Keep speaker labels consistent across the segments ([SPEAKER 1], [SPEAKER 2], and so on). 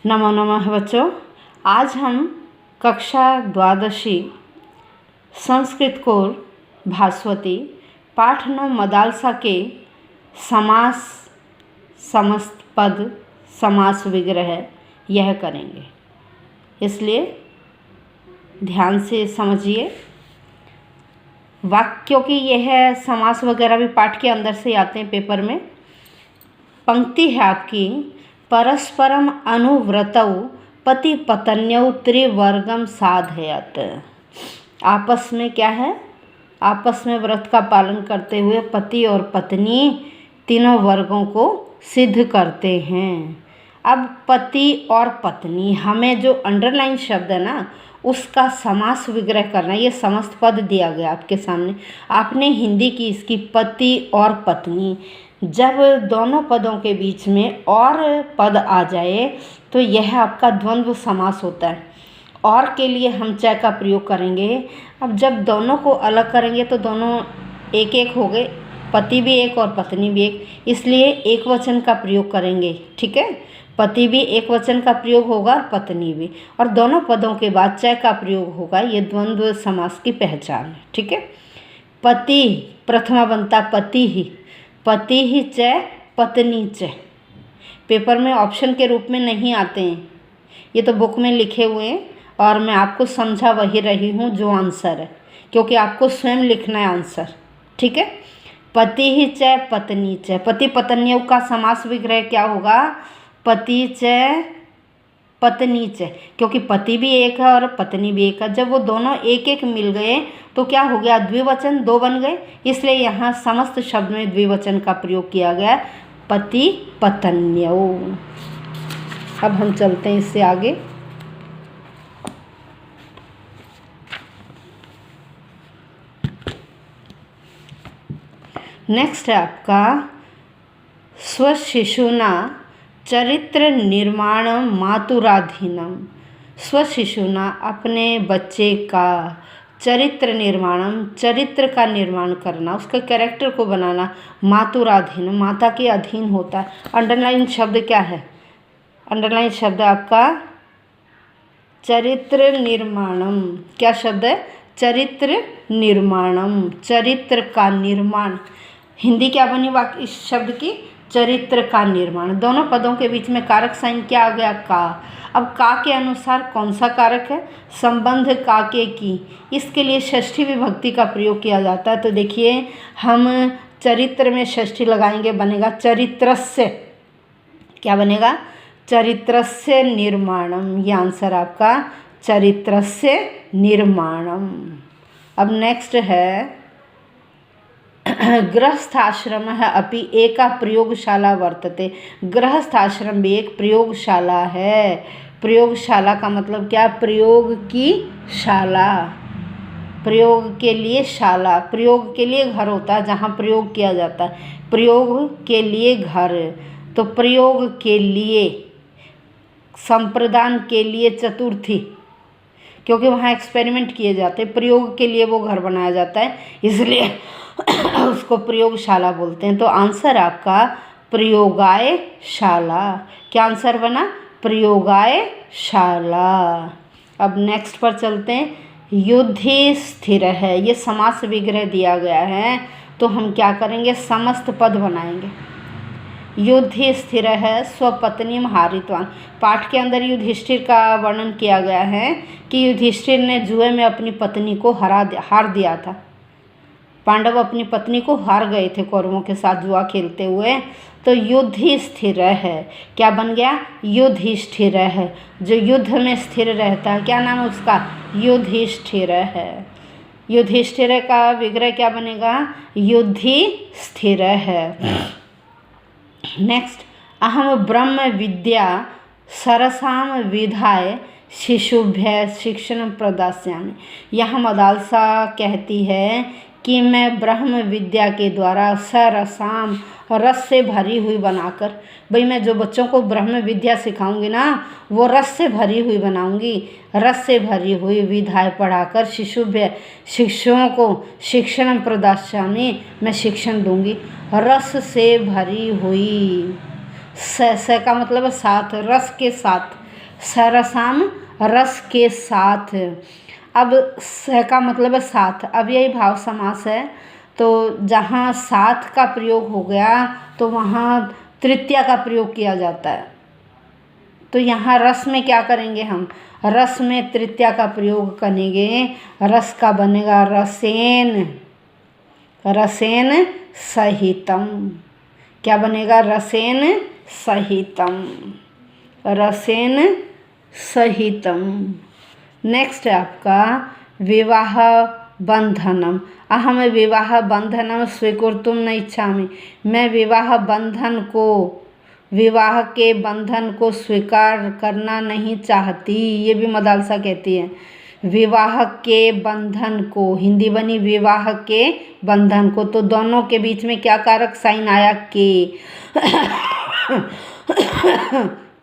[SPEAKER 1] नमो नमः बच्चों। आज हम कक्षा द्वादशी संस्कृत कोर भास्वती पाठ 9 मदालसा के समास, समस्त पद, समास विग्रह यह करेंगे, इसलिए ध्यान से समझिए। वाक्यों की यह समास वगैरह भी पाठ के अंदर से आते हैं पेपर में। पंक्ति है आपकी, परस्परम अनुव्रतौ पति पत्न्यौ त्रिवर्गम साधयत। आपस में क्या है? आपस में व्रत का पालन करते हुए पति और पत्नी तीनों वर्गों को सिद्ध करते हैं। अब पति और पत्नी, हमें जो अंडरलाइन शब्द है ना, उसका समास विग्रह करना। ये समस्त पद दिया गया आपके सामने, आपने हिंदी की इसकी पति और पत्नी। जब दोनों पदों के बीच में और पद आ जाए तो यह आपका द्वंद्व समास होता है। और के लिए हम च का प्रयोग करेंगे। अब जब दोनों को अलग करेंगे तो दोनों एक एक हो गए, पति भी एक और पत्नी भी एक, इसलिए एक वचन का प्रयोग करेंगे। ठीक है, पति भी एक वचन का प्रयोग होगा और पत्नी भी, और दोनों पदों के बाद च का प्रयोग होगा। ये द्वंद्व समास की पहचान है। ठीक है, पति प्रथमा बनता पति ही च पत्नी च। पेपर में ऑप्शन के रूप में नहीं आते हैं, ये तो बुक में लिखे हुए हैं और मैं आपको समझा वही रही हूँ जो आंसर है, क्योंकि आपको स्वयं लिखना है आंसर। ठीक है, पति ही च पत्नी च। पति पत्नियों का समास विग्रह क्या होगा? पति च पत्नी च, क्योंकि पति भी एक है और पत्नी भी एक है। जब वो दोनों एक एक मिल गए तो क्या हो गया? द्विवचन, दो बन गए, इसलिए यहाँ समस्त शब्द में द्विवचन का प्रयोग किया गया, पति पत्न्यौ। अब हम चलते हैं इससे आगे। नेक्स्ट है आपका स्वशिशुना चरित्र निर्माण मातुराधीनम। स्वशिशुना अपने बच्चे का, चरित्र निर्माणम चरित्र का निर्माण करना, उसके कैरेक्टर को बनाना, मातुराधीन माता के अधीन होता है। अंडरलाइन शब्द क्या है? अंडरलाइन शब्द आपका चरित्र निर्माणम। क्या शब्द है? चरित्र निर्माणम, चरित्र का निर्माण। हिंदी क्या बनी वाक्य इस शब्द की? चरित्र का निर्माण। दोनों पदों के बीच में कारक साइन क्या आ गया? का। अब का के अनुसार कौन सा कारक है? संबंध का के की, इसके लिए षष्ठी विभक्ति का प्रयोग किया जाता है। तो देखिए, हम चरित्र में षष्ठी लगाएंगे, बनेगा चरित्रस्य। क्या बनेगा? चरित्रस्य निर्माणम। ये आंसर आपका चरित्रस्य निर्माणम। अब नेक्स्ट है गृहस्थाश्रम है अपि एका प्रयोगशाला वर्तते। गृहस्थाश्रम भी एक प्रयोगशाला है। प्रयोगशाला का मतलब क्या? प्रयोग की शाला, प्रयोग के लिए शाला। प्रयोग के लिए घर होता है जहाँ प्रयोग किया जाता है, प्रयोग के लिए घर। तो प्रयोग के लिए, संप्रदान के लिए चतुर्थी, क्योंकि वहाँ एक्सपेरिमेंट किए जाते हैं, प्रयोग के लिए वो घर बनाया जाता है, इसलिए उसको प्रयोगशाला बोलते हैं। तो आंसर आपका प्रयोगायशाला। क्या आंसर बना? प्रयोगायशाला। अब नेक्स्ट पर चलते हैं। युद्धि स्थिर है, ये समास विग्रह दिया गया है, तो हम क्या करेंगे? समस्त पद बनाएंगे। युद्धि स्थिर है स्वपत्नीम हारितवान। पाठ के अंदर युधिष्ठिर का वर्णन किया गया है कि युधिष्ठिर ने जुए में अपनी पत्नी को हार दिया था। पांडव अपनी पत्नी को हार गए थे कौरवों के साथ जुआ खेलते हुए। तो युद्धि स्थिर है, क्या बन गया? युधिष्ठिर है, जो युद्ध में स्थिर रहता है। क्या नाम है उसका? युधिष्ठिर है। युधिष्ठिर का विग्रह क्या बनेगा? युद्धि स्थिर है। नेक्स्ट, अहम ब्रह्म विद्या सरसाम विधाय शिशुभ्य शिक्षण प्रदास्यामि। यहाँ मदालसा कहती है कि मैं ब्रह्म विद्या के द्वारा सरसाम, रस से भरी हुई बनाकर, भाई मैं जो बच्चों को ब्रह्म विद्या सिखाऊंगी ना, वो रस से भरी हुई बनाऊंगी। रस से भरी हुई विधाएं पढ़ाकर शिशुभ्य शिष्यों को शिक्षण प्रदास्यामि, मैं शिक्षण दूंगी। रस से भरी हुई, स का मतलब साथ, रस के साथ, सरसाम रस के साथ। अब स का मतलब है साथ, अब यही भाव समास है, तो जहाँ साथ का प्रयोग हो गया तो वहाँ तृतीया का प्रयोग किया जाता है। तो यहाँ रस में क्या करेंगे हम, रस में तृतीया का प्रयोग करेंगे। रस का बनेगा रसेन, रसेन सहितम। क्या बनेगा, रसेन सहितम, रसेन सहितम। नेक्स्ट है आपका विवाह बंधनम। अहम विवाह बंधनम स्वीकर्तुम न इच्छामि। मैं विवाह बंधन को, विवाह के बंधन को स्वीकार करना नहीं चाहती। ये भी मदालसा कहती है। विवाह के बंधन को, हिंदी बनी विवाह के बंधन को, तो दोनों के बीच में क्या कारक साइन आया, के।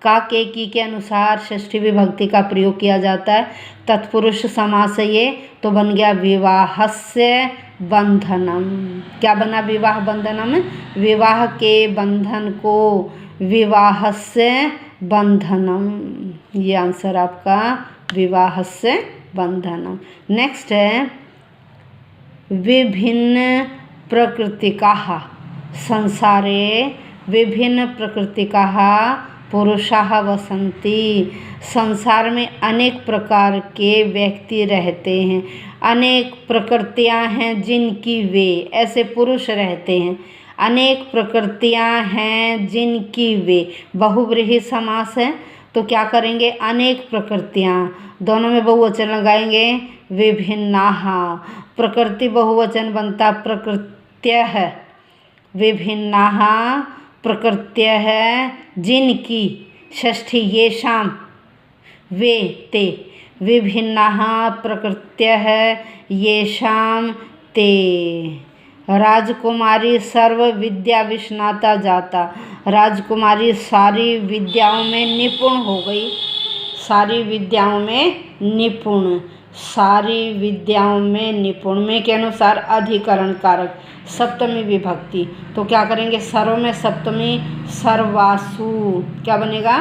[SPEAKER 1] का के की के अनुसार षष्ठी विभक्ति का प्रयोग किया जाता है। तत्पुरुष समास है ये, तो बन गया विवाहस्य बंधनम। क्या बना, विवाह बंधनम, विवाह के बंधन को, विवाहस्य बंधनम। ये आंसर आपका विवाहस्य बंधनम। नेक्स्ट है विभिन्न प्रकृतिकाः संसारे विभिन्न प्रकृतिकाः पुरुषाः वसन्ति। संसार में अनेक प्रकार के व्यक्ति रहते हैं, अनेक प्रकृतियां हैं जिनकी वे, ऐसे पुरुष रहते हैं। अनेक प्रकृतियां हैं जिनकी वे, बहुव्रीहि समास है, तो क्या करेंगे, अनेक प्रकृतियां, दोनों में बहुवचन लगाएंगे, विभिन्नाः। प्रकृति बहुवचन बनता प्रकृत्यः, विभिन्नाः प्रकृत्यः जिनकी, षष्ठी येषां, वे ते, विभिन्नाः प्रकृत्यः येषां ते। राजकुमारी सर्व विद्या विस्नाता जाता। राजकुमारी सारी विद्याओं में निपुण हो गई, सारी विद्याओं में निपुण, सारी विद्याओं में निपुण में के अनुसार अधिकरण कारक सप्तमी विभक्ति, तो क्या करेंगे, सर्व में सप्तमी, सर्वासु। क्या बनेगा,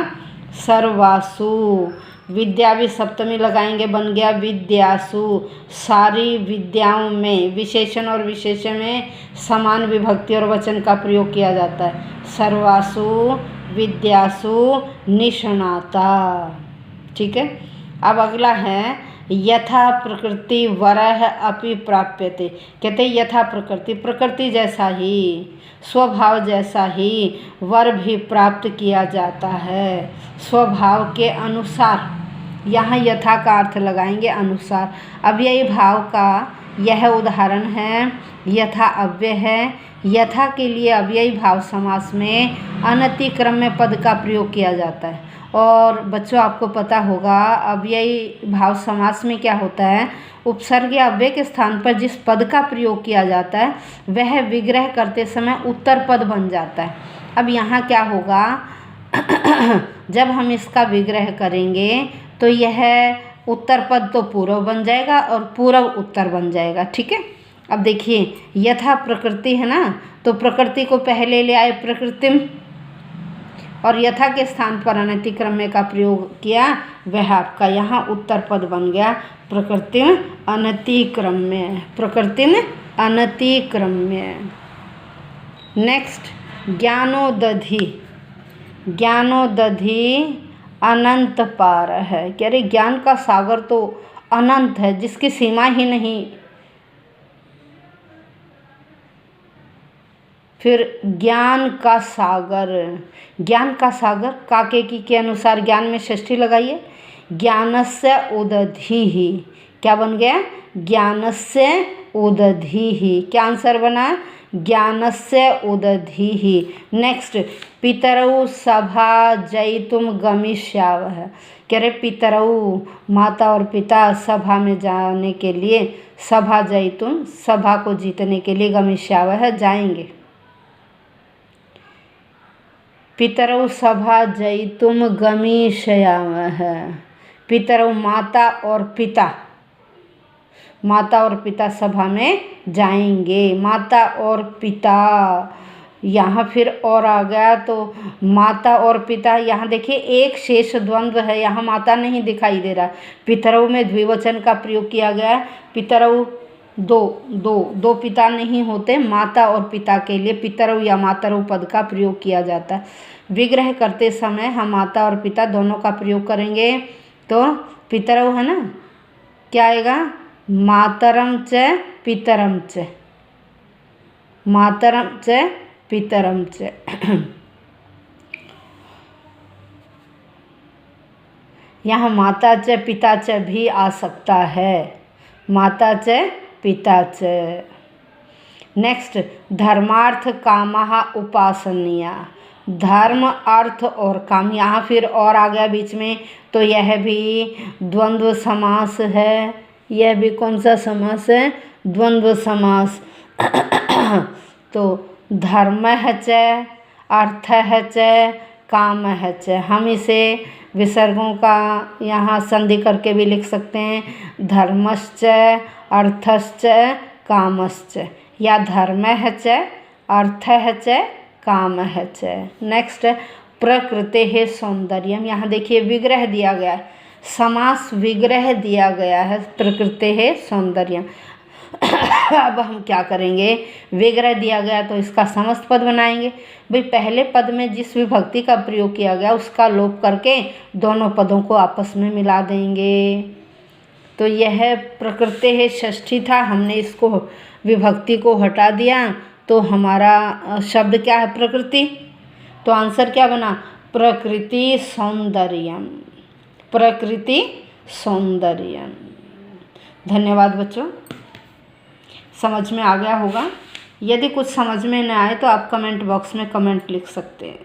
[SPEAKER 1] सर्वासु। विद्या भी सप्तमी लगाएंगे, बन गया विद्यासु। सारी विद्याओं में, विशेषण और विशेषण में समान विभक्ति और वचन का प्रयोग किया जाता है। सर्वासु विद्यासु निष्णाता। ठीक है। अब अगला है यथा प्रकृति वरः अपि प्राप्यते। कहते हैं यथा प्रकृति, प्रकृति जैसा ही, स्वभाव जैसा ही वर भी प्राप्त किया जाता है, स्वभाव के अनुसार। यहाँ यथा का अर्थ लगाएंगे अनुसार। अव्ययी भाव का यह उदाहरण है, यथा अव्यय है। यथा के लिए अव्ययी भाव समास में अनतिक्रम में पद का प्रयोग किया जाता है। और बच्चों आपको पता होगा अव्ययी भाव समास में क्या होता है, उपसर्ग या अव्यय के स्थान पर जिस पद का प्रयोग किया जाता है वह विग्रह करते समय उत्तर पद बन जाता है। अब यहाँ क्या होगा जब हम इसका विग्रह करेंगे तो यह उत्तर पद तो पूर्व बन जाएगा और पूर्व उत्तर बन जाएगा। ठीक है। अब देखिए यथा प्रकृति है ना, तो प्रकृति को पहले ले आए प्रकृतिम, और यथा के स्थान पर अनतिक्रम्य का प्रयोग किया, वह आपका यहाँ उत्तर पद बन गया प्रकृतिम अनतिक्रम्य, प्रकृतिम अनतिक्रम्य। नेक्स्ट ज्ञानोदधि। ज्ञानोदधि अनंत पार है। कह रहे ज्ञान का सागर तो अनंत है, जिसकी सीमा ही नहीं। फिर ज्ञान का सागर, ज्ञान का सागर काके की के अनुसार ज्ञान में षष्ठी लगाइए, ज्ञानस्य उदधिः। क्या बन गया, ज्ञानस्य उदधिः। क्या आंसर बना, ज्ञानस्य उदधिः। नेक्स्ट पितरौ सभा जयितुम गमिष्यावः। कह रहे पितरौ माता और पिता सभा में जाने के लिए, सभा जयितुम सभा को जीतने के लिए, गमिष्यावः जाएंगे। पितरौ सभा जयितुम गमिष्यावः। पितरौ माता और पिता, माता और पिता सभा में जाएंगे। माता और पिता यहाँ फिर और आ गया तो माता और पिता। यहाँ देखिए एक शेष द्वंद्व है, यहाँ माता नहीं दिखाई दे रहा। पितरऊ में द्विवचन का प्रयोग किया गया है। पितरऊ दो पिता नहीं होते, माता और पिता के लिए पितरऊ या मातरऊ पद का प्रयोग किया जाता है। विग्रह करते समय हम माता और पिता दोनों का प्रयोग करेंगे। तो पितरऊ है ना, क्या आएगा? मातरम च पितरम च, मातरम च पितरम च। यहाँ माता च पिता च भी आ सकता है, माता च पिता च। नेक्स्ट, धर्मार्थ कामः उपासनीया। धर्म, अर्थ और काम, यहाँ फिर और आ गया बीच में, तो यह भी द्वंद्व समास है। यह भी कौन सा समास है? द्वंद्व समास। तो धर्मः च, अर्थः च, कामः च। हम इसे विसर्गों का यहाँ संधि करके भी लिख सकते हैं, धर्मश्च अर्थश्च कामश्च, या धर्मः च अर्थः च कामः च। नेक्स्ट, प्रकृतेः सौंदर्यम। यहाँ देखिए विग्रह दिया गया है, समास विग्रह दिया गया है, प्रकृतेः सौंदर्यम। अब हम क्या करेंगे? विग्रह दिया गया तो इसका समस्त पद बनाएंगे। भाई पहले पद में जिस विभक्ति का प्रयोग किया गया उसका लोप करके दोनों पदों को आपस में मिला देंगे। तो यह प्रकृतेः षष्ठी था, हमने इसको विभक्ति को हटा दिया तो हमारा शब्द क्या है? प्रकृति। तो आंसर क्या बना? प्रकृति सौंदर्यम, प्रकृति सौंदर्यम। धन्यवाद बच्चों, समझ में आ गया होगा। यदि कुछ समझ में न आए तो आप कमेंट बॉक्स में कमेंट लिख सकते हैं।